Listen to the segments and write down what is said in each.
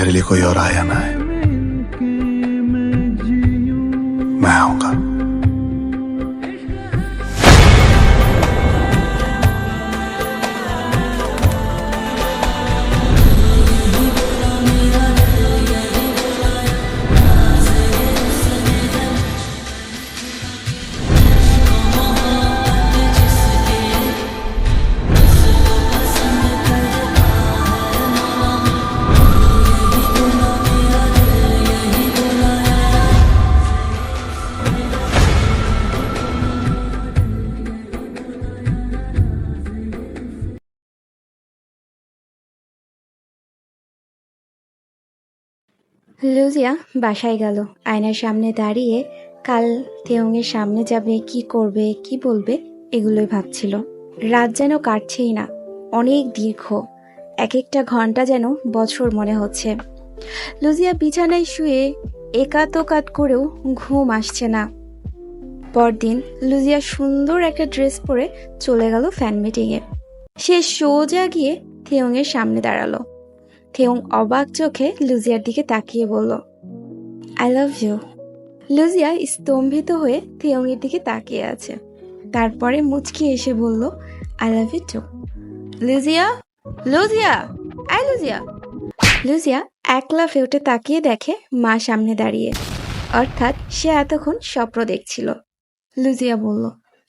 तेरे लिए कोई और आया ना है, मैं आऊंगा। লুজিয়া বাসায় গেল। আয়নার সামনে দাঁড়িয়ে কাল থেয়ংয়ের সামনে যাবে, কি করবে, কি বলবে, এগুলোই ভাবছিল। রাত যেন কাটছেই না, অনেক দীর্ঘ, এক একটা ঘন্টা যেন বছর মনে হচ্ছে। লুজিয়া বিছানায় শুয়ে একাত করেও ঘুম আসছে না। পরদিন লুজিয়া সুন্দর একটা ড্রেস পরে চলে গেল ফ্যান মিটিংয়ে। সে সোজা গিয়ে থেয়ংয়ের সামনে দাঁড়ালো। থেয়ং অবাক চোখে লুজিয়ার দিকে তাকিয়ে বলল, আই লাভ ইউ। লুজিয়া স্তম্ভিত হয়ে থেয়ংয়ের দিকে তাকিয়ে আছে। তারপরে মুচকি এসে বলল, I love you too. Luzia, Luzia, I Luzia. Luzia এক লাফে উঠে তাকিয়ে দেখে মা সামনে দাঁড়িয়ে, অর্থাৎ সে এতক্ষণ স্বপ্ন দেখছিল। লুজিয়া বলল,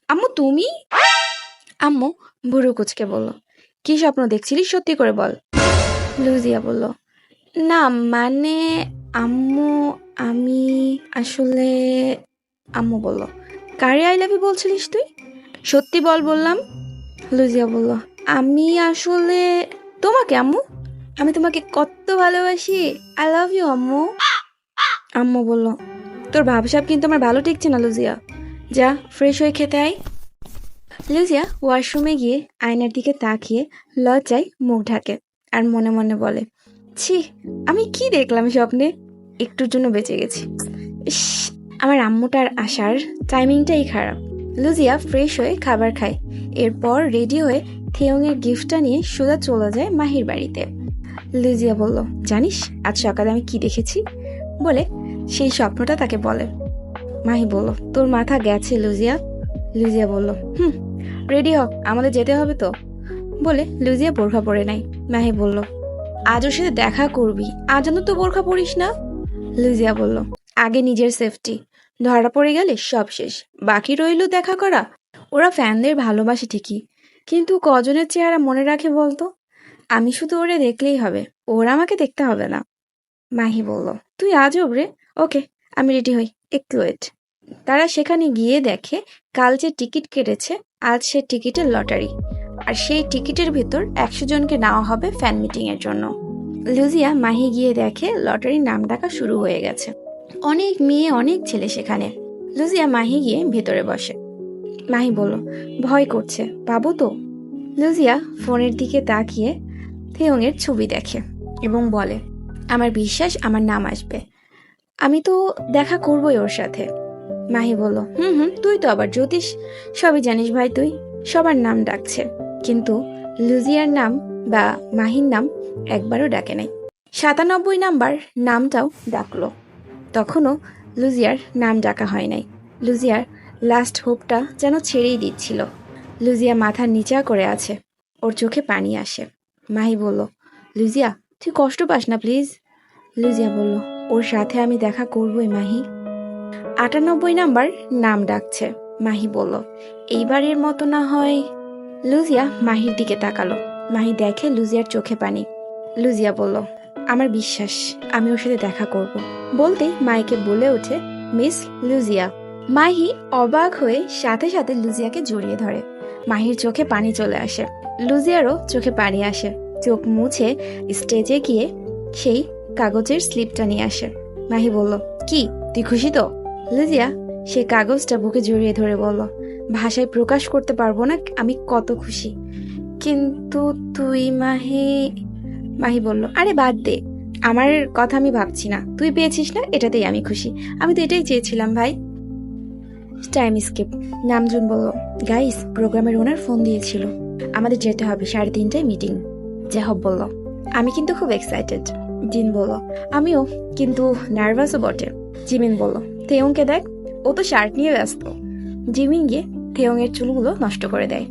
আম্মু তুমি? আম্মু ভুরু কুচকে বলল, কি স্বপ্ন দেখছিলি, সত্যি করে বল। লুজিয়া বলল, না মানে আম্মু, আমি আসলে। আম্মু বলল, কারে আই লাভ ইউ বলছিলিস তুই? সত্যি বল বললাম। লুজিয়া বলল, আমি আসলে তোমাকে আম্মু, আমি তোমাকে কত ভালোবাসি, আই লাভ ইউ আম্মু। আম্মু বলল, তোর ভাবসাব কিন্তু আমার ভালো ঠেকছে না লুজিয়া, যা ফ্রেশ হয়ে খেতে আয়। লুজিয়া ওয়াশরুমে গিয়ে আয়নার দিকে তাকিয়ে লজ্জায় মুখ ঢাকে আর মনে মনে বলে, ছি, আমি কি দেখলাম স্বপ্নে, একটুর জন্য বেঁচে গেছি। ইস, আমার আম্মুটার আসার টাইমিংটাই খারাপ। লুজিয়া ফ্রেশ হয়ে খাবার খায়, এরপর রেডি হয়ে থেয়ংয়ের গিফটটা নিয়ে সোজা চলে যায় মাহির বাড়িতে। লুজিয়া বলল, জানিস আজ সকালে আমি কি দেখেছি, বলে সেই স্বপ্নটা তাকে বলে। মাহি বলল, তোর মাথা গেছে লুজিয়া। লুজিয়া বলল, রেডি হ, আমাদের যেতে হবে তো, বলে লুজিয়া বোরখা পরে নাই। মাহি বলল, আজ ওর সাথে দেখা করবি, আজ তো বোরখা পরিস না। লুজিয়া বলল, আগে নিজের সেফটি, ধরা পড়ে গেলে সব শেষ, বাকি রইল দেখা করা। ওরা ফ্যানদের ভালোবাসে ঠিকই, কিন্তু কজনের চেহারা মনে রাখে বলতো? আমি শুধু ওরে দেখলেই হবে, ওরা আমাকে দেখতে হবে না। মাহি বলল, তুই আজব রে। ওকে, আমি রেডি হই, একটু ওয়েট। তারা সেখানে গিয়ে দেখে কাল যে টিকিট কেটেছে আজ সে টিকিটের লটারি, আর সেই টিকিটের ভিতর 100 জনকে নেওয়া হবে ফ্যান মিটিং এর জন্য। লুজিয়া মাহি গিয়ে দেখে লটারির নাম ডাকা শুরু হয়ে গেছে, অনেক মেয়ে অনেক ছেলে সেখানে। লুজিয়া মাহি গিয়ে ভেতরে বসে। মাহি বলল, ভয় করছে, পাবো তো? লুজিয়া ফোনের দিকে তাকিয়ে থেয়ংয়ের ছবি দেখে এবং বলে, আমার বিশ্বাস আমার নাম আসবে, আমি তো দেখা করবোই ওর সাথে। মাহি বলল, তুই তো আবার জ্যোতিষ, সবই জানিস ভাই তুই, সবার নাম ডাকছে, কিন্তু লুজিয়ার নাম বা মাহির নাম একবারও ডাকে নাই। 97 নাম্বার নামটাও ডাকলো, তখনও লুজিয়ার নাম ডাকা হয় নাই। লুজিয়ার লাস্ট হোপটা যেন ছেড়েই দিচ্ছিল। লুজিয়া মাথা নিচা করে আছে, ওর চোখে পানি আসে। মাহি বলল, লুজিয়া তুই কষ্ট পাস না প্লিজ। লুজিয়া বলল, ওর সাথে আমি দেখা করবই মাহি। 98 নাম্বার নাম ডাকছে। মাহি বলল, এইবারের মতো না হয়। লুজিয়া মাহির দিকে তাকালো। মাহি দেখে লুজিয়ার চোখে পানি। লুজিয়া বলল, আমার বিশ্বাস আমি ওর সাথে দেখা করব। বলতেই মাইকে বলে ওঠে, মিস লুজিয়া। মাহি অবাক হয়ে সাথে সাথে লুজিয়াকে জড়িয়ে ধরে। মাহির চোখে পানি চলে আসে, লুজিয়ারও চোখে পানি আসে। চোখ মুছে স্টেজে গিয়ে সেই কাগজের স্লিপটা নিয়ে আসে। মাহি বলল, কি তুই খুশি তো? লুজিয়া সে কাগজটা বুকে জড়িয়ে ধরে বলল, ভাষায় প্রকাশ করতে পারবো না আমি কত খুশি, কিন্তু তুই মাহি। মাহি বলল, আরে বাদ দে, আমার কথা আমি ভাবছি না, তুই পেয়েছিস না এটাতেই আমি খুশি, আমি তো এটাই চেয়েছিলাম ভাই। Time skip. নামজুন বলল, গাইস প্রোগ্রামের ওনার ফোন দিয়েছিল, আমাদের যেতে হবে 3:30টায় মিটিং। জাহব বলল, আমি কিন্তু খুব এক্সাইটেড। জিন বলল, আমিও, কিন্তু নার্ভাসও বটে। জিমিন বলল, থেয়ংকে দেখ, ও তো শার্ট নিয়ে ব্যস্ত। জিমিন গিয়ে থেয়ংয়ের চুলগুলো নষ্ট করে দেয়।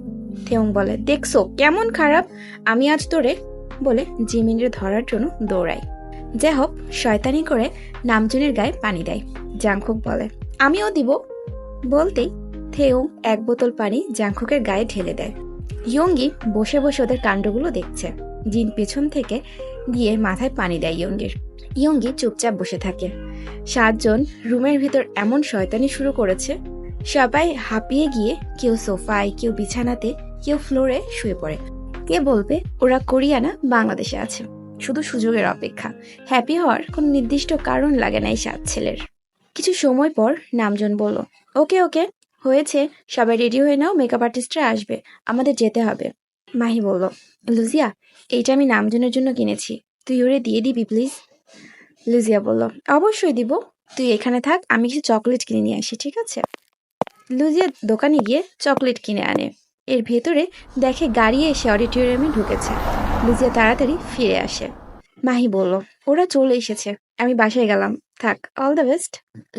থেয়ং বলে, দেখছো কেমন খারাপ, আমি আজ তোরে, বলে জিমিনের ধরার জন্য দৌড়ায়। জেহব শয়তানি করে নামজনের গায়ে পানি দেয়। জাংকুক বলে, আমিও দিব। বলতেই থেয়ং এক বোতল পানি জাংকুকের গায়ে ঢেলে দেয়। ইয়ঙ্গি বসে বসে ওদের কাণ্ডগুলো দেখছে। জিন পেছন থেকে গিয়ে মাথায় পানি দেয় ইয়ঙ্গির। ইয়ঙ্গি চুপচাপ বসে থাকে। 7 জন রুমের ভিতর এমন শয়তানি শুরু করেছে, সবাই হাঁপিয়ে গিয়ে কেউ সোফায়, কেউ বিছানাতে, কেউ ফ্লোরে শুয়ে পড়ে। কে বলবে ওরা কোরিয়া না বাংলাদেশে আছে, শুধু সুযোগের অপেক্ষা। হ্যাপি হওয়ার কোনো নির্দিষ্ট কারণ লাগে না এই 7 ছেলের। কিছু সময় পর নামজন বলল, ওকে ওকে হয়েছে, সবাই রেডি হয়ে নাও, মেকআপ আর্টিস্টরা আসবে, আমাদের যেতে হবে। মাহি বলল, লুজিয়া, এইটা আমি নামজনের জন্য কিনেছি, তুই ওরে দিয়ে দিবি প্লিজ। লুজিয়া বলল, অবশ্যই দিব, তুই এখানে থাক, আমি কিছু চকলেট কিনে নিয়ে আসি, ঠিক আছে? লুজিয়া দোকানে গিয়ে চকলেট কিনে আনে। এর ভেতরে দেখে গাড়ি এসে অডিটোরিয়ামে ঢুকেছে। লুজিয়া তাড়াতাড়ি ফিরে আসে। মাহি বলল, ওরা চলে এসেছে, আমি বাসায় গেলাম, থাক, অল দ্য বেস্ট।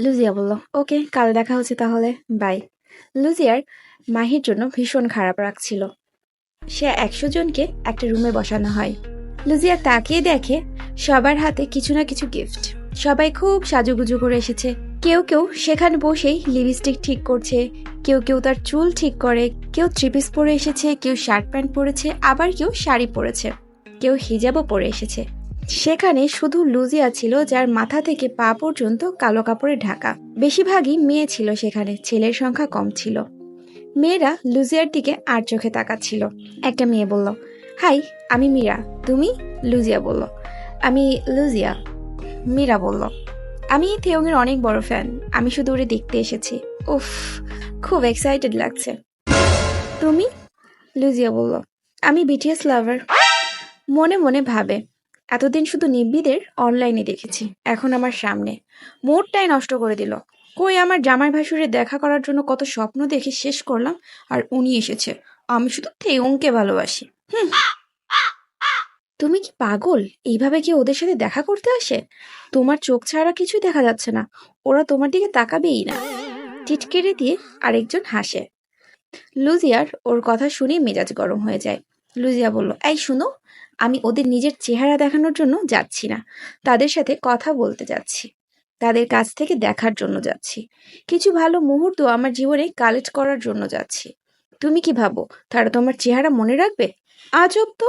লুজিয়া বলল, ওকে, কাল দেখা হচ্ছে তাহলে, বাই। লুজিয়ার মাহির জন্য ভীষণ খারাপ লাগছিল। সে 100 জনকে একটা রুমে বসানো হয়। লুজিয়া তাকিয়ে দেখে সবার হাতে কিছু না কিছু গিফট। সবাই খুব সাজুগুজু করে এসেছে। কেউ কেউ সেখানে বসেই লিপস্টিক ঠিক করছে, কেউ কেউ তার চুল ঠিক করে, কেউ থ্রিপিস পরে এসেছে, কেউ শার্ট প্যান্ট পরেছে, আবার কেউ শাড়ি পরেছে, কেউ হিজাবও পরে এসেছে। সেখানে শুধু লুজিয়া ছিল যার মাথা থেকে পা পর্যন্ত কালো কাপড়ে ঢাকা। বেশিরভাগই মেয়ে ছিল সেখানে, ছেলের সংখ্যা কম ছিল। মেয়েরা লুজিয়ার দিকে আর চোখে তাকাচ্ছিল। একটা মেয়ে বলল, হাই, আমি মীরা, তুমি? লুজিয়া বলল, আমি লুজিয়া। মীরা বলল, আমি থেয়ংয়ের অনেক বড় ফ্যান, আমি শুধু ওরে দেখতে এসেছি। উফ, খুব এক্সাইটেড লাগছে। তুমি? লুজিয়া বলল, আমি বিটিএস লাভার। মনে মনে ভাবে, এতদিন শুধু নিব্বিদের অনলাইনে দেখেছি, এখন আমার সামনে, মোড়টাই নষ্ট করে দিল। কই আমার জামাই ভাসুরে দেখা করার জন্য কত স্বপ্ন দেখে শেষ করলাম, আর উনি এসেছে, আমি শুধু থেয়ংকে ভালোবাসি। তুমি কি পাগল? এইভাবে কি ওদের সাথে দেখা করতে আসে? তোমার চোখ ছাড়া কিছুই দেখা যাচ্ছে না, ওরা তোমার দিকে তাকাবেই না। টিটকেরে দিয়ে আরেকজন হাসে। লুজিয়ার ওর কথা শুনে মেজাজ গরম হয়ে যায়। লুজিয়া বলল, এই শুনো, আমি ওদের নিজের চেহারা দেখানোর জন্য যাচ্ছি না, তাদের সাথে কথা বলতে যাচ্ছি, তাদের কাছ থেকে দেখার জন্য যাচ্ছি, কিছু ভালো মুহূর্ত আমার জীবনে কালেক্ট করার জন্য যাচ্ছি। তুমি কি ভাবো তারা তোমার চেহারা মনে রাখবে? আজব তো।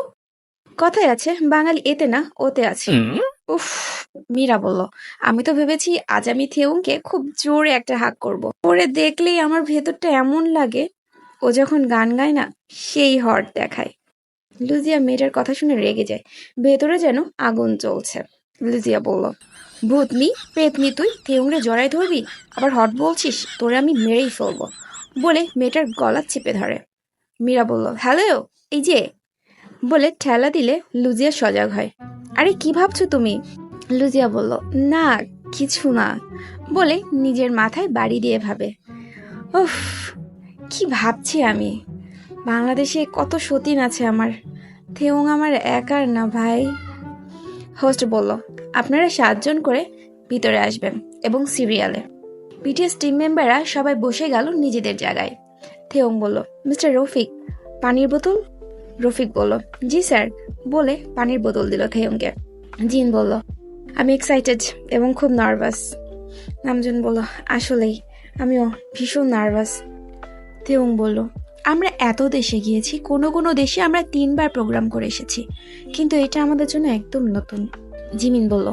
কথায় আছে, বাঙালি এতে না ওতে আছে। উফ, মীরা বলল, আমি তো ভেবেছি আজ আমি থেয়ংকে খুব জোরে একটা হাক করব। ওরে দেখলেই আমার ভেতরটা এমন লাগে, ও যখন গান গায় না, সেই হট দেখায়। লুজিয়া মেয়েটার কথা শুনে রেগে যায়, ভেতরে যেন আগুন চলছে। লুজিয়া বলল, ভূতনি প্রেতনি, তুই থেয়ংরে জড়াই ধরবি, আবার হট বলছিস, তোরে আমি মেরেই ফেলবো, বলে মেয়েটার গলা চেপে ধরে। মীরা বলল, হ্যালো, এই যে, বলে ঠেলা দিলে লুজিয়া সজাগ হয়। আরে কি ভাবছো তুমি? লুজিয়া বলল, না কিছু না, বলে নিজের মাথায় বাড়ি দিয়ে ভাবে, উফ, কি ভাবছি আমি, বাংলাদেশে কত সতীন আছে আমার, থেয়ং আমার একার না ভাই। হোস্ট বলল, আপনারা 7 জন করে ভিতরে আসবেন এবং সিরিয়ালে। বিটিএস টিম মেম্বাররা সবাই বসে গেল নিজেদের জায়গায়। থেয়ং বলল, মিস্টার রফিক, পানির বোতল? রফিক বলল, জি স্যার, বলে পানির বোতল দিল থেয়ংকে। জিন বলল, আমি এক্সাইটেড এবং খুব নার্ভাস। নামজন বলল, আসলেই আমিও ভীষণ নার্ভাস। থেয়ং বলল, আমরা এত দেশে গিয়েছি, কোনো কোনো দেশে আমরা 3 বার প্রোগ্রাম করে এসেছি, কিন্তু এটা আমাদের জন্য একদম নতুন। জিমিন বলল,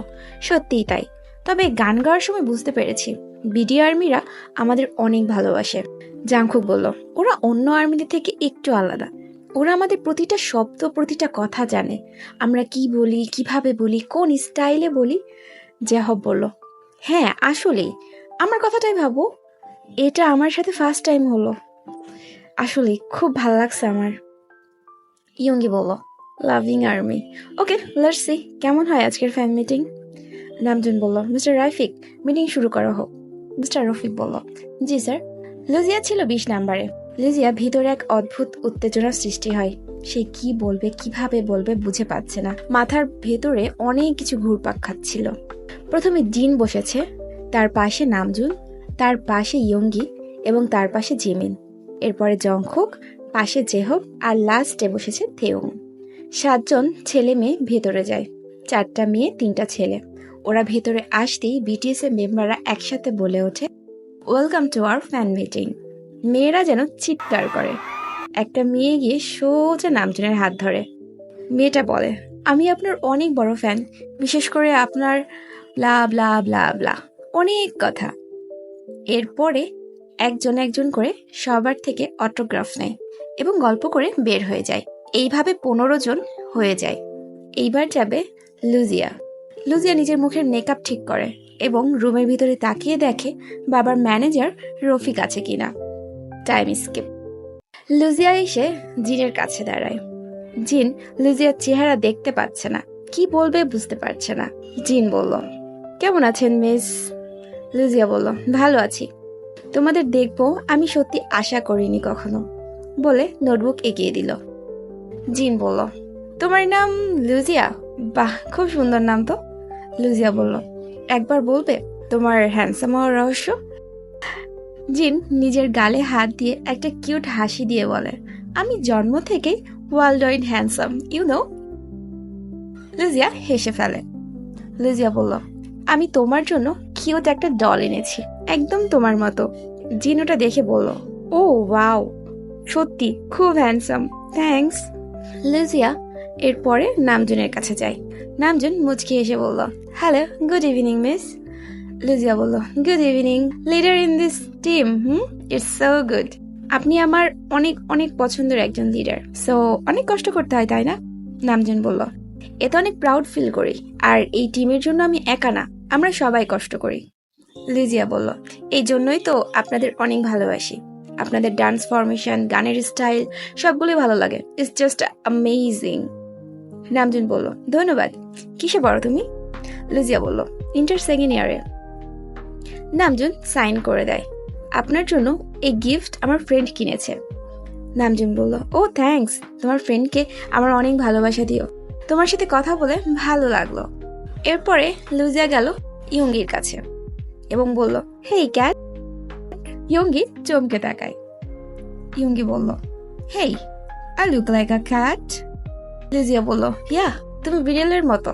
সত্যিই তাই, তবে গান গাওয়ার সময় বুঝতে পেরেছি বিডি আর্মিরা আমাদের অনেক ভালোবাসে। জাংকুক বলল, ওরা অন্য আর্মিদের থেকে একটু আলাদা, ওরা আমাদের প্রতিটা শব্দ, প্রতিটা কথা জানে, আমরা কি বলি, কিভাবে বলি, কোন স্টাইলে বলি। জেহব বলল, হ্যাঁ আসলেই, আমার কথাটাই ভাবো, এটা আমার সাথে ফার্স্ট টাইম হলো, আসলে খুব ভালো লাগছে আমার। ইয়ঙ্গি বলল, loving army, okay let's see কেমন হয় আজকের ফ্যান মিটিং। নামজুন বলল, মিস্টার রাফিক, মিটিং শুরু করা হোক। মিস্টার রফিক বলল, জি স্যার। লুজিয়া ছিল 20 নাম্বারে। লুজিয়া ভিতরে এক অদ্ভুত উত্তেজনার সৃষ্টি হয়। সে কি বলবে, কিভাবে বলবে বুঝে পাচ্ছে না। মাথার ভেতরে অনেক কিছু ঘুরপাক খাচ্ছিল। প্রথমে জিন বসেছে, তার পাশে নামজুন, তার পাশে ইয়ঙ্গি এবং তার পাশে জিমিন, এরপরে জংকুক, পাশে জেহব, আর লাস্টে বসেছে থেউং। 7 জন ছেলে মেয়ে ভেতরে যায়, 4টা মেয়ে 3টা ছেলে। ওরা ভেতরে আসতেই বিটিএস এর মেম্বাররা একসাথে বলে ওঠে, welcome to our fan meeting. মেয়েরা যেন চিৎকার করে। একটা মেয়ে গিয়ে সোজা নামজুনের হাত ধরে। মেয়েটা বলে, আমি আপনার অনেক বড় ফ্যান, বিশেষ করে আপনার ব্লা ব্লা ব্লা ব্লা, অনেক কথা। এরপরে একজন একজন করে সবার থেকে অটোগ্রাফ নেয় এবং গল্প করে বের হয়ে যায়। এইভাবে 15 জন হয়ে যায়। এইবার যাবে লুজিয়া। লুজিয়া নিজের মুখের মেকআপ ঠিক করে এবং রুমের ভিতরে তাকিয়ে দেখে বাবার ম্যানেজার রফিক আছে কিনা। Time skip. লুজিয়া এসে জিনের কাছে দাঁড়ায়। জিন লুজিয়ার চেহারা দেখতে পাচ্ছে না, কি বলবে বুঝতে পারছে না। জিন বলল, কেমন আছেন মিস? লুজিয়া বলল, ভালো আছি। তোমাদের দেখবো আমি সত্যি আশা করিনি কখনো, বলে নোটবুক এগিয়ে দিল। জিন বলল, তোমার নাম লুজিয়া? বাহ, খুব সুন্দর নাম তো। লুজিয়া বলল, একবার বলবে তোমার হ্যান্ডসাম হওয়ার রহস্য? জিন নিজের গালে হাত দিয়ে একটা কিউট হাসি দিয়ে বলে, আমি জন্ম থেকেই world wide handsome, you know. Luzia হেসে ফেলে। লুজিয়া বলল, আমি তোমার জন্য কিউট একটা ডল এনেছি, একদম তোমার মতো। জিন ওটা দেখে বলল, ও ওয়াও, সত্যি খুব হ্যান্ডসাম, থ্যাঙ্কস। লুজিয়া এরপরে নামজুনের কাছে যায়। নামজুন মুচকি এসে বলল, হ্যালো, গুড ইভিনিং মিস। লুজিয়া বলল, good evening leader in this team. It's so good. আপনি আমার অনেক অনেক পছন্দের একজন লিডার, সো অনেক কষ্ট করতে হয় তাই না? নামজুন বলল, এতে অনেক প্রাউড ফিল করি, আর এই টিমের জন্য আমি একা না, আমরা সবাই কষ্ট করি। লুজিয়া বলল, এই জন্যই তো আপনাদের অনেক ভালোবাসি। আপনাদের ডান্স ফরমেশন, গানের স্টাইল সবগুলোই ভালো লাগে, ইটস জাস্ট অ্যামেজিং। নামজুন বলল, ধন্যবাদ। কিসে পড়ো তুমি? লুজিয়া বলল, ইন্টার সেকেন্ড ইয়ারে। নামজুন সাইন করে দেয়। আপনার জন্য এই গিফট আমার ফ্রেন্ড কিনেছে। নামজুন বলল, ও থ্যাঙ্কস, তোমার ফ্রেন্ডকে আমার অনেক ভালোবাসা দিও। তোমার সাথে কথা বলে ভালো লাগলো। এরপরে লুজিয়া গেল ইয়ঙ্গির কাছে এবং বলল, হেই ক্যাট। ইয়ঙ্গি চমকে তাকায়। ইয়ঙ্গি বলল, hey, I look like a cat. Luzia বলল, ইয়া, তুমি বিড়ালের মতো,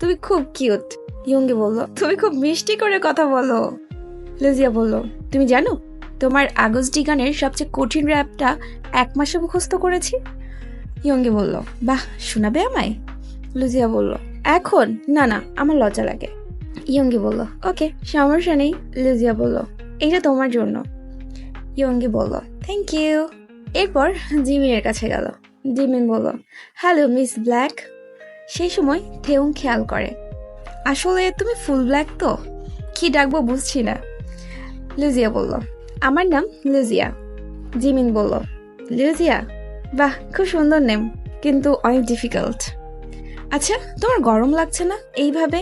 তুমি খুব কিউট। ইয়ঙ্গি বলল, তুমি খুব মিষ্টি করে কথা বলো। লুজিয়া বলল, তুমি জানো তোমার আগস্টি গানের সবচেয়ে কঠিন র্যাপটা 1 মাসে মুখস্থ করেছি। ইয়ঙ্গি বলল, বাহ, শোনাবে আমায়? লুজিয়া বলল, এখন না না, আমার লজ্জা লাগে। ইয়ঙ্গি বলল, ওকে, সমস্যা নেই। লুজিয়া বলল, এটা তোমার জন্য। ইয়ঙ্গি বলল, থ্যাংক ইউ। এরপর জিমিনের কাছে গেল। জিমিন বলল, হ্যালো মিস ব্ল্যাক। সেই সময় থেউং খেয়াল করে, আসলে তুমি ফুল ব্ল্যাক তো, কি ডাকবো বুঝছি না। লুজিয়া বলল, আমার নাম লুজিয়া। জিমিন বলল, লুজিয়া, বাহ, খুব সুন্দর নেম, কিন্তু অনেক ডিফিকাল্ট। আচ্ছা, তোমার গরম লাগছে না এইভাবে?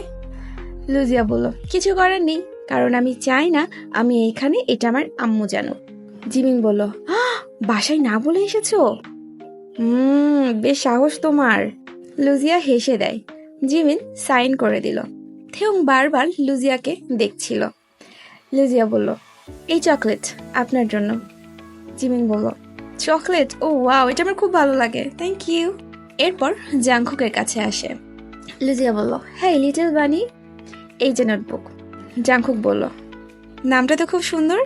লুজিয়া বলল, কিছু করার নেই, কারণ আমি চাই না আমি এইখানে এটা আমার আম্মু জানো। জিমিন বলল, বাসায় না বলে এসেছো? বেশ সাহস তোমার। লুজিয়া হেসে দেয়। জিমিন সাইন করে দিল। থেউং বারবার লুজিয়াকে দেখছিল। লুজিয়া বলল, এই চকলেট আপনার জন্য। জিমিন বলল, চকলেট? ও ওয়াও, এটা আমার খুব ভালো লাগে, থ্যাংক ইউ। এরপর জাংকুকের কাছে আসে। লুজিয়া বলল, হ্যাঁ লিটল বানি, এই যে নোটবুক। জাংকুক বলল, নামটা তো খুব সুন্দর,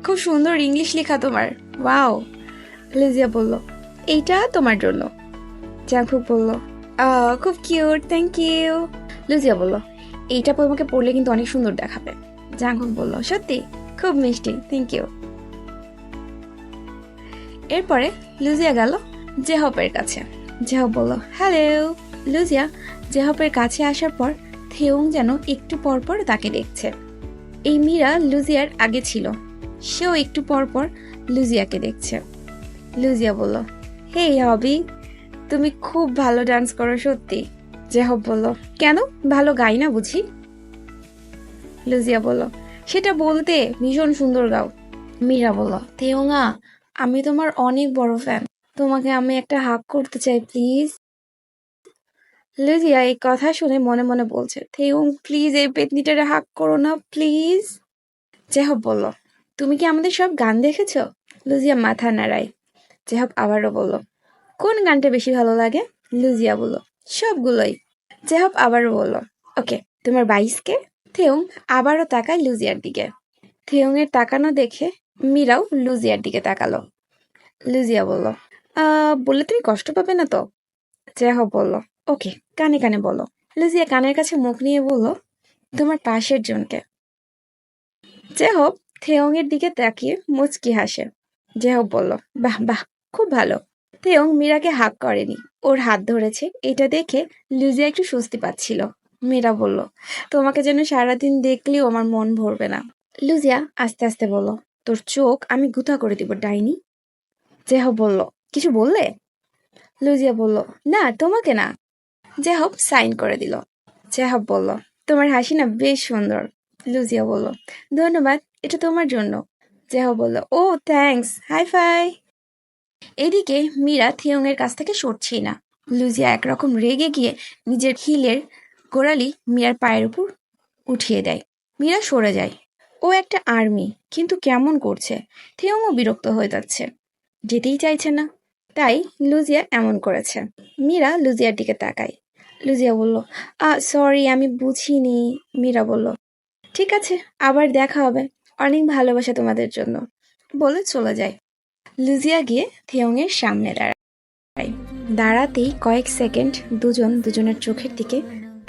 খুব সুন্দর ইংলিশ লেখা তোমার, ওয়াও। লুজিয়া বলল, এইটা তোমার জন্য। জাংকুক বলল, খুব কিউট, থ্যাংক ইউ। লুজিয়া বলল, এইটা তোমাকে পড়লে কিন্তু অনেক সুন্দর দেখাবে। জাংকুক বলল, সত্যি খুব মিষ্টি, থ্যাংক ইউ। এরপরে লুজিয়া গেল জেহপের কাছে। জেহপ বলল, হ্যালো। লুজিয়া জেহপের কাছে আসার পর থেউং যেন একটু পরপর তাকে দেখছে। এই মীরা লুজিয়ার আগে ছিল, সেও একটু পরপর লুজিয়াকে দেখছে। লুজিয়া বলল, হেই হবি, তুমি খুব ভালো ডান্স করো সত্যি। জেহপ বলল, কেন, ভালো গাই না বুঝি? লুজিয়া বলল, সেটা বলতে ভীষণ সুন্দর গাও। মীরা বলল, থেউঙা, আমি তোমার অনেক বড় ফ্যান, তোমাকে আমি একটা হাগ করতে চাই প্লিজ। লুজিয়া এই কথা শুনে মনে মনে বলছে, থেউং প্লিজ এই পেতনিটারে হাগ করো না প্লিজ। জেহব বলল, তুমি কি আমাদের সব গান দেখেছ? লুজিয়া মাথা নাড়ায়। জেহব আবারও বলল, কোন গানটা বেশি ভালো লাগে? লুজিয়া বলল, সবগুলোই। জেহব আবারও বলল, ওকে, তোমার বাইসকে? থেউং আবারও তাকায় লুজিয়ার দিকে। থেউং এর তাকানো দেখে মীরাও লুজিয়ার দিকে তাকালো। লুজিয়া বলল, বললে তুমি কষ্ট পাবে না তো? জেহব বলল, ওকে, কানে কানে বলো। লুজিয়া কানের কাছে মুখ নিয়ে বলল, তোমার পাশের জনকে। জেহব থেয়ং এর দিকে তাকিয়ে মুচকি হাসে। জেহব বলল, বাহ বাহ, খুব ভালো। থেয়ং মীরাকে হাত করেনি, ওর হাত ধরেছে। এটা দেখে লুজিয়া একটু স্বস্তি পাচ্ছিল। মীরা বলল, তোমাকে যেন সারাদিন দেখলেও আমার মন ভরবে না। লুজিয়া আস্তে আস্তে বলল, তোর চোখ আমি গুঁতা করে দিব ডাইনি। জেহব বলল, কিছু বললে? লুজিয়া বলল, না, তোমাকে না। জেহব সাইন করে দিল। জেহব বলল, তোমার হাসি না বেশ সুন্দর। লুজিয়া বলল, ধন্যবাদ, এটা তোমার জন্য। জেহব বলল, ও থ্যাঙ্কস, হাই ফাই। এদিকে মীরা থিয়ং এর কাছ থেকে সরছেই না। লুজিয়া একরকম রেগে গিয়ে নিজের হিলের গোড়ালি মীরার পায়ের উপর উঠিয়ে দেয়। মীরা সরে যায়। ও একটা আর্মি, কিন্তু কেমন করছে। থিয়ংও বিরক্ত হয়ে যাচ্ছে, যেতেই চাইছে না। তাই লুজিয়া এমন করেছে। মীরা লুজিয়ার দিকে তাকায়। লুজিয়া বলল, সরি, আমি বুঝিনি। মীরা বলল, ঠিক আছে, আবার দেখা হবে, অনেক ভালোবাসা তোমাদের জন্য, বলে চলে যায়। লুজিয়া গিয়ে থিয়ং এর সামনে দাঁড়ায়। দাঁড়াতেই কয়েক সেকেন্ড দুজন দুজনের চোখের দিকে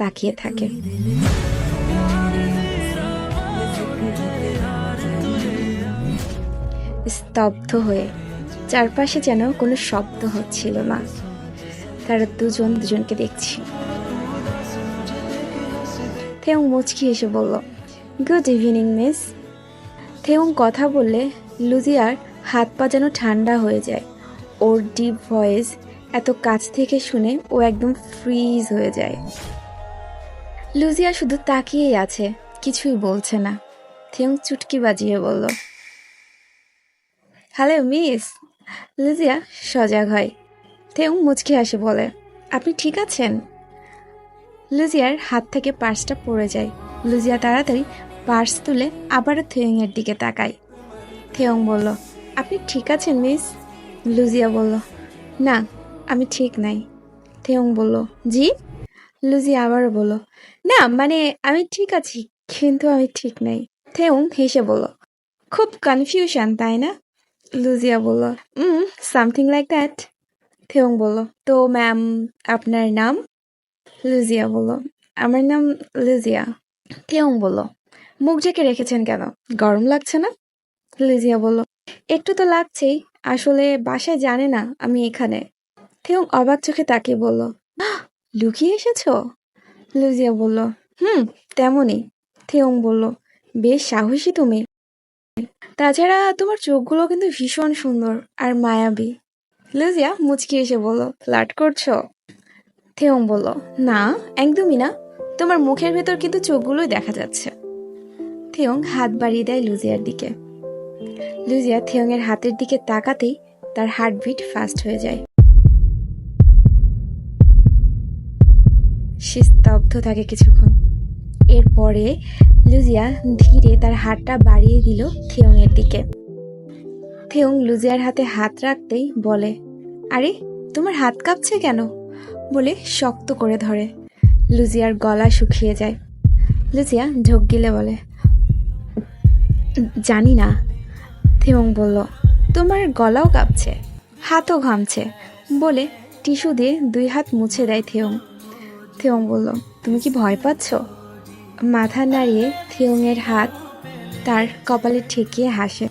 তাকিয়ে থাকে। স্তব্ধ হয়ে, চারপাশে যেন কোনো শব্দ হচ্ছিল না। তারা দুজন দুজনকে দেখছি। থেয়ং মুচকি এসে বলল, গুড ইভিনিং মিস। থেয়ং কথা বললে লুজিয়ার হাত পা যেন ঠান্ডা হয়ে যায়। ওর ডিপ ভয়েস এত কাছ থেকে শুনে ও একদম ফ্রিজ হয়ে যায়। লুজিয়া শুধু তাকিয়েই আছে, কিছুই বলছে না। থেয়ং চুটকি বাজিয়ে বলল, হ্যালো মিস। লুজিয়া সজাগ হয়। থেয়ং মুচকি হাসে বলে, আপনি ঠিক আছেন? লুজিয়ার হাত থেকে পার্সটা পড়ে যায়। লুজিয়া তাড়াতাড়ি পার্স তুলে আবারও থেয়ং এর দিকে তাকায়। থেয়ং বলল, আপনি ঠিক আছেন মিস? লুজিয়া বলল, না, আমি ঠিক নাই। থেয়ং বলল, জি? লুজিয়া আবারও বলল, না, মানে আমি ঠিক আছি, কিন্তু আমি ঠিক নাই। থেয়ং হেসে বলল, খুব কনফিউশন তাই না? লুজিয়া বলল, সামথিং লাইক দ্যাট। থেয়ং বলল, তো ম্যাম, আপনার নাম? লুজিয়া বলল, আমার নাম লুজিয়া। থেয়ং বলল, মুখ ঢেকে রেখেছেন কেন? গরম লাগছে না? লুজিয়া বলল, একটু তো লাগছেই, আসলে বাসায় জানে না আমি এখানে। থেয়ং অবাক চোখে তাকিয়ে বলল, লুকিয়ে এসেছো? লুজিয়া বলল, তেমনই। থেয়ং বলল, বেশ সাহসী তুমি। তাছাড়া তোমার চোখগুলো কিন্তু ভীষণ সুন্দর আর মায়াবী। লুজিয়া মুচকি এসে বলল, ফ্লার্ট করছো? থেয়ং বলল, না, একদমই না, তোমার মুখের ভেতর কিন্তু চোখগুলোই দেখা যাচ্ছে। থেয়ং হাত বাড়িয়ে দেয় লুজিয়ার দিকে। লুজিয়া থেয়ং এর হাতের দিকে তাকাতেই তার হার্টবিট ফাস্ট হয়ে যায়। সে স্তব্ধ থাকে কিছুক্ষণ। এরপরে লুজিয়া ধীরে তার হাতটা বাড়িয়ে দিল থেয়ং এর দিকে। থেয়ং লুজিয়ার হাতে হাত রাখতেই বলে, আরে, তোমার হাত কাঁপছে কেন? বলে শক্ত করে ধরে। লুজিয়ার গলা শুকিয়ে যায়। লুজিয়া ঢোক গিলে বলে, জানি না। থেয়ং বলল, তোমার গলাও কাঁপছে, হাতও ঘামছে, বলে টিস্যু দিয়ে 2 হাত মুছে দেয় থেয়ং। থেয়ং বলল, তুমি কি ভয় পাচ্ছ? মাথা নাড়িয়ে থেয়ং এর হাত তার কপালে ঠেকিয়ে হাসে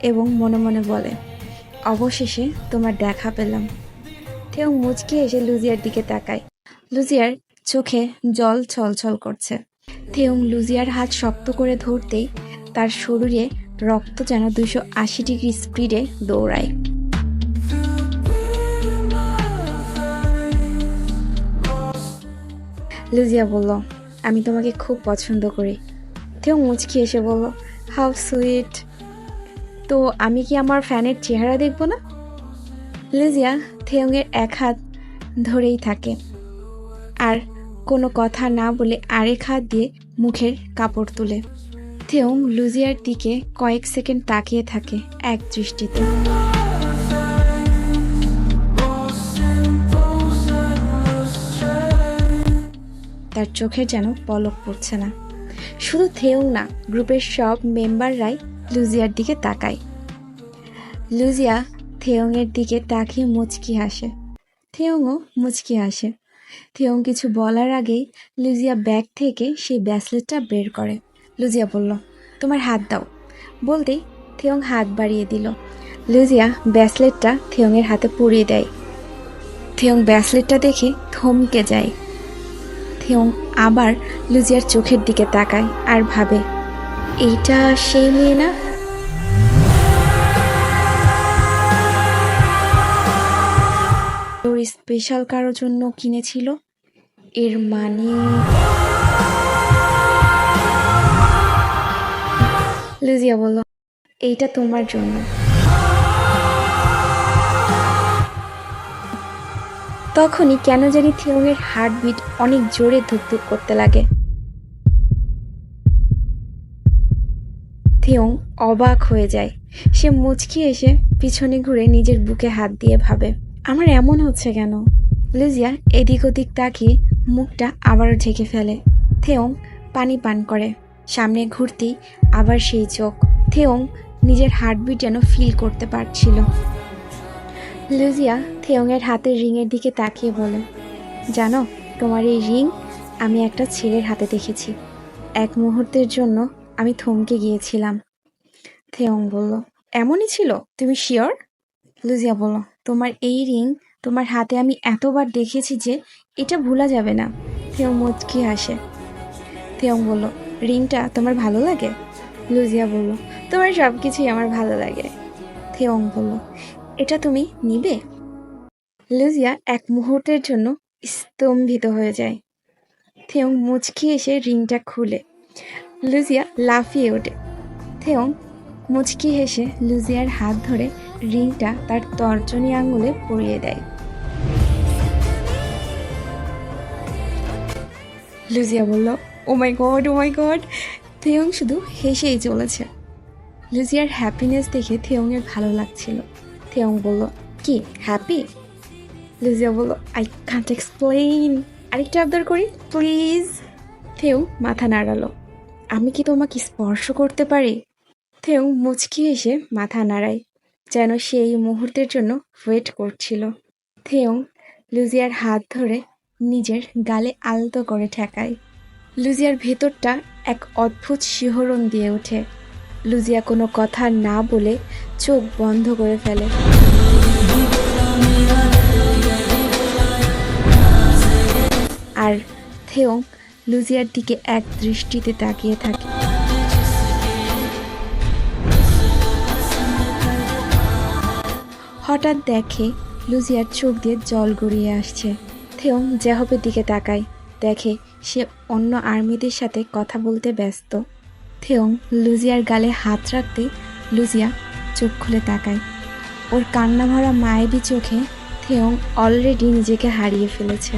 এবং মনে মনে বলে, অবশেষে তোমার দেখা পেলাম। থেয়ং মুচকি এসে লুজিয়ার দিকে তাকায়। লুজিয়ার চোখে জল ছলছল করছে। থেয়ং লুজিয়ার হাত শক্ত করে ধরতেই তার শরীরে রক্ত যেন 280 ডিগ্রি স্পিডে দৌড়ায়। লুজিয়া বলল, আমি তোমাকে খুব পছন্দ করি। থেয়ং মুচকি এসে বলল, হাউ সুইট। তো আমি কি আমার ফ্যানের চেহারা দেখব না? লুজিয়া থেয়ংয়ের এক হাত ধরেই থাকে আর কোনো কথা না বলে আরেক হাত দিয়ে মুখের কাপড় তুলে। থেয়ং লুজিয়ার দিকে কয়েক সেকেন্ড তাকিয়ে থাকে এক দৃষ্টিতে। তার চোখের যেন পলক পড়ছে না। শুধু থেয়ং না, গ্রুপের সব মেম্বাররাই লুজিয়ার দিকে তাকায়। লুজিয়া থেয়ংয়ের দিকে তাকিয়ে মুচকি হাসে। থেয়ংও মুচকি হাসে। থেয়ং কিছু বলার আগেই লুজিয়া ব্যাগ থেকে সেই ব্রেসলেটটা বের করে। লুজিয়া বলল, তোমার হাত দাও। বলতেই থেয়ং হাত বাড়িয়ে দিল। লুজিয়া ব্রেসলেটটা থেয়ংয়ের হাতে পরিয়ে দেয়। থেয়ং ব্রেসলেটটা দেখে থমকে যায়। থেয়ং আবার লুজিয়ার চোখের দিকে তাকায় আর ভাবে, এইটা সেই মেয়ে না? ওর স্পেশাল কারোর জন্য কিনেছিল। এর মানে লুজিয়া বলল, এইটা তোমার জন্য। তখনই কেন জানি থেয়ংয়ের হার্টবিট অনেক জোরে ধুকধুক করতে লাগে। থেয়ং অবাক হয়ে যায়। সে মুচকি এসে পিছনে ঘুরে নিজের বুকে হাত দিয়ে ভাবে, আমার এমন হচ্ছে কেন? লুজিয়া এদিক ওদিক তাকিয়ে মুখটা আবারও ঢেকে ফেলে। থেয়ং পানি পান করে। সামনে ঘুরতেই আবার সেই চোখ। থেয়ং নিজের হার্টবিট যেন ফিল করতে পারছিল। লুজিয়া থেয়ংয়ের হাতের রিংয়ের দিকে তাকিয়ে বলে, জানো, তোমার এই রিং আমি একটা ছেলের হাতে দেখেছি। এক মুহূর্তের জন্য আমি থমকে গিয়েছিলাম। থেয়ং বলল, এমনই ছিল? তুমি শিওর? লুজিয়া বলল, তোমার এই রিং তোমার হাতে আমি এতবার দেখেছি যে এটা ভোলা যাবে না। থেয়ং মুচকি হাসে। থেয়ং বলল, রিংটা তোমার ভালো লাগে? লুজিয়া বলল, তোমার সব কিছুই আমার ভালো লাগে। থেয়ং বলল, এটা তুমি নিবে? লুজিয়া এক মুহূর্তের জন্য স্তম্ভিত হয়ে যায়। থেয়ং মুচকি এসে রিংটা খুলে। লুজিয়া লাফিয়ে ওঠে। থেয়ং মুচকি হেসে লুজিয়ার হাত ধরে রিংটা তার তর্জনী আঙুলে পরিয়ে দেয়। লুজিয়া বলল, ও মাই গড, ও মাই গড। থেয়ং শুধু হেসেই চলেছে। লুজিয়ার হ্যাপিনেস দেখে থেয়ংয়ের ভালো লাগছিল। থেয়ং বলল, কি হ্যাপি? লুজিয়া বলল, আই কান্ট এক্সপ্লেইন। আরেকটা আবদার করি প্লিজ। থেয়ং মাথা নাড়ালো। আমি কি তোমাকে স্পর্শ করতে পারি? থেয়ং মুচকি এসে মাথা নাড়ায়, যেন সে এই মুহূর্তের জন্য ওয়েট করছিল। থেয়ং লুজিয়ার হাত ধরে নিজের গালে আলতো করে ঠেকায়। লুজিয়ার ভেতরটা এক অদ্ভুত শিহরণ দিয়ে ওঠে। লুজিয়া কোনো কথা না বলে চোখ বন্ধ করে ফেলে। আর থেয়ং লুজিয়ার দিকে এক দৃষ্টিতে তাকিয়ে থাকে। হঠাৎ দেখে লুজিয়ার চোখ দিয়ে জল গড়িয়ে আসছে। থেয়ং জ্যাহপের দিকে তাকায়, দেখে সে অন্য আর্মিদের সাথে কথা বলতে ব্যস্ত। থেয়ং লুজিয়ার গালে হাত রাখতে লুজিয়া চোখ খুলে তাকায়। ওর কান্না ভরা মায়াবী চোখে থেয়ং অলরেডি নিজেকে হারিয়ে ফেলেছে।